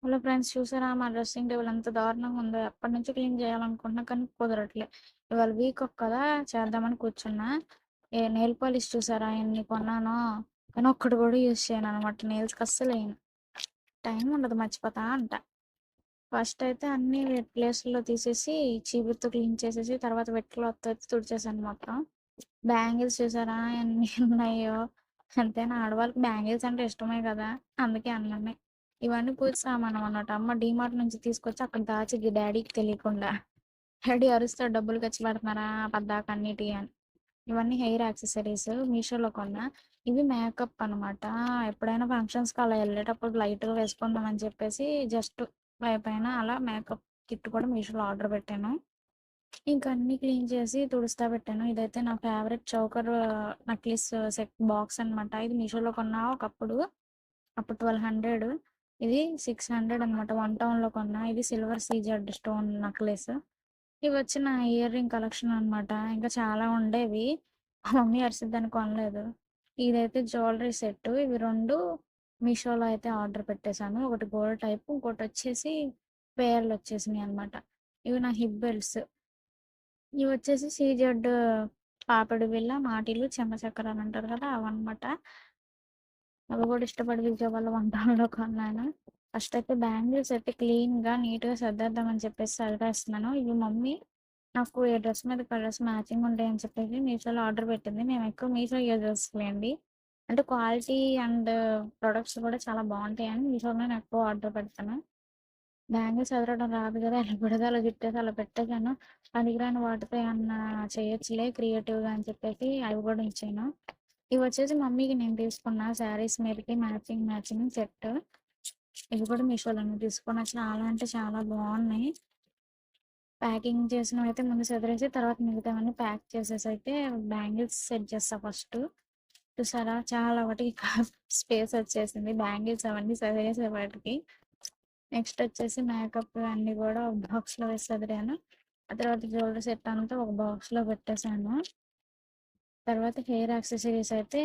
Hello friends, చూసారా మా dressing table ఎంత దారుణంగా ఉందో? ఎప్పటి నుంచో క్లీన్ చేయాలనుకుంటున్నా కానీ కుదరట్లే. ఇవాళ వీక్ ఆఫ్ కదా, చేద్దామని కూర్చున్నా. నెయిల్ పాలిష్ చూసారా ఎన్ని కొన్నానో, కానీ ఒక్కటి కూడా యూజ్ చేయను అనమాట. నెయిల్స్కి అస్సలు వేయను. టైం ఉండదు, మర్చిపోతా అంట. ఫస్ట్ అయితే అన్ని వెట్ ప్లేస్లో తీసేసి చీపురుతో క్లీన్ చేసేసి తర్వాత వెట్ క్లాత్ అయితే తుడిచేసాను మొత్తం. బ్యాంగిల్స్ చూసారా ఎన్ని ఉన్నాయో? అంతేనా, ఆడవాళ్ళకి బ్యాంగిల్స్ అంటే ఇష్టమే కదా, అందుకే అన్నీ. ఇవన్నీ పూజ సామాను అన్నమాట. అమ్మ డీమార్ట్ నుంచి తీసుకొచ్చి అక్కడ దాచిద్ది డాడీకి తెలియకుండా. డాడీ అరుస్తాడు, డబ్బులు ఖర్చు పెడుతున్నారా పద్దాక అన్నిటి అని. ఇవన్నీ హెయిర్ యాక్సెసరీస్ మీషోలో కొన్నా. ఇవి మేకప్ అనమాట. ఎప్పుడైనా ఫంక్షన్స్కి అలా వెళ్ళేటప్పుడు లైట్గా వేసుకుందామని చెప్పేసి జస్ట్ పైన అలా మేకప్ కిట్ కూడా మీషోలో ఆర్డర్ పెట్టాను. ఇంక అన్నీ క్లీన్ చేసి తుడుస్తా పెట్టాను. ఇదైతే నా favourite choker necklace set box అనమాట. ఇది మీషోలో కొన్నా ఒకప్పుడు. అప్పుడు 1200. ఇది 600 అనమాట. వన్ టౌన్‌లో కొన్నా. ఇది సిల్వర్ సీజెడ్ స్టోన్ నెక్లెస్. ఇవొచ్చి నా ఇయర్ రింగ్ కలెక్షన్ అనమాట. ఇంకా చాలా ఉండేవి. మా మమ్మీ అరిసిద్దని కొనలేదు. ఇదైతే జ్యువెలరీ సెట్. ఇవి 2 మీషోలో అయితే ఆర్డర్ పెట్టేశాను. ఒకటి గోల్డ్ టైపు, ఇంకోటొచ్చేసి పేర్లొచ్చేసినాయి అనమాట. ఇవి నా హిప్ బెల్ట్స్. ఇవొచ్చేసి సీజెడ్ పాపిడి బిళ్ళ, మాటీలు, చెమ్మ చక్కెర అని అంటారు కదా! అవన్నమాట. అవి కూడా ఇష్టపడి విజయవాడలో వన్ టౌన్‌లో కొన్నాను. ఫస్ట్ అయితే బ్యాంగిల్స్ అయితే క్లీన్‌గా, నీట్‌గా సర్దేద్దామని చెప్పేసి సర్దేస్తున్నాను. ఇవి మమ్మీ నాకు ఏ డ్రెస్ మీద కలర్స్ మ్యాచింగ్ ఉంటాయని చెప్పేసి మీషోలో ఆర్డర్ పెట్టింది. మేము ఎక్కువ మీషో యూజర్స్ లేండి. అంటే క్వాలిటీ అండ్ ప్రొడక్ట్స్ కూడా చాలా బావుంటాయని మీషోలో నేను ఎక్కువ ఆర్డర్ పెడతాను. బ్యాంగిల్స్ సదరడం రాదు కదా! ఎలా పడితే అలా జుట్టేసి అలా పెట్టేసాను. పనికిరాని వాటితో ఏమన్నా చేయొచ్చులే క్రియేటివ్‌గా అని చెప్పేసి అవి కూడా ఉంచాను. ఇవొచ్చేసి మమ్మీకి నేను తీసుకున్న శారీస్ మీదకి మ్యాచింగ్ సెట్. ఇవి కూడా మీషోలోనే తీసుకున్నా. చాలా అంటే చాలా బావున్నాయి. ప్యాకింగ్ చేసినవైతే ముందు సదిరేసి తర్వాత మిగతావన్నీ ప్యాక్ చేసేసి అయితే బ్యాంగిల్స్ సెట్ చేస్తా ఫస్ట్. చూసారా చాలా వాటికి స్పేస్ వచ్చేసింది. బ్యాంగిల్స్ అవన్నీ సదిరేసేవాటికి. నెక్స్ట్ వచ్చేసి మేకప్ అన్నీ కూడా ఒక బాక్స్‌లో వేసి సదిరాను. ఆ తర్వాత జ్యువెలరీ సెట్ అంతా ఒక బాక్స్‌లో పెట్టేసాను. తర్వాత హెయిర్ యాక్సెసరీస్ అయితే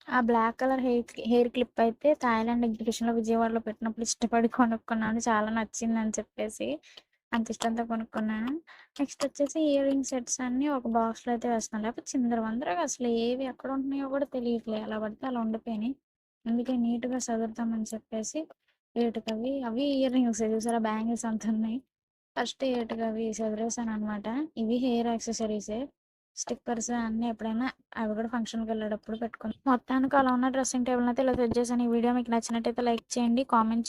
ఆ బ్లాక్ కలర్ హెయిర్ క్లిప్ అయితే థాయిలాండ్ ఎగ్జిబిషన్‌లో విజయవాడలో పెట్టినప్పుడు ఇష్టపడి కొనుక్కున్నాను. చాలా నచ్చిందని చెప్పేసి. అంత ఇష్టంతో కొనుక్కున్నాను. నెక్స్ట్ వచ్చేసి ఇయర్ రింగ్ సెట్స్ అన్నీ ఒక బాక్స్‌లో అయితే వేస్తున్నాను. లేకపోతే చిందరవందరగా అసలు ఏవి ఎక్కడ ఉంటున్నాయో కూడా తెలియట్లే. ఎలా పడితే అలా ఉండిపోయినాయి. అందుకే నీట్‌గా సదురుదామని చెప్పేసి అవి ఇయర్ రింగ్స్ చూసారా బ్యాంగిల్స్ అంతున్నయి. ఫస్ట్ ఏటుగవి సదిరేసాననమాట. ఇవి హెయిర్ యాక్సెసరీసే. స్టిక్కర్స్ అన్నీ ఎప్పుడైనా అవి కూడా ఫంక్షన్‌కెళ్ళేటప్పుడు పెట్టుకుని మొత్తానికి అలా ఉన్న డ్రెస్సింగ్ టేబుల్‌నయితే ఇలా సెట్ చేశాను. ఈ వీడియో మీకు నచ్చినట్టయితే లైక్ చేయండి, కామెంట్ చేయండి.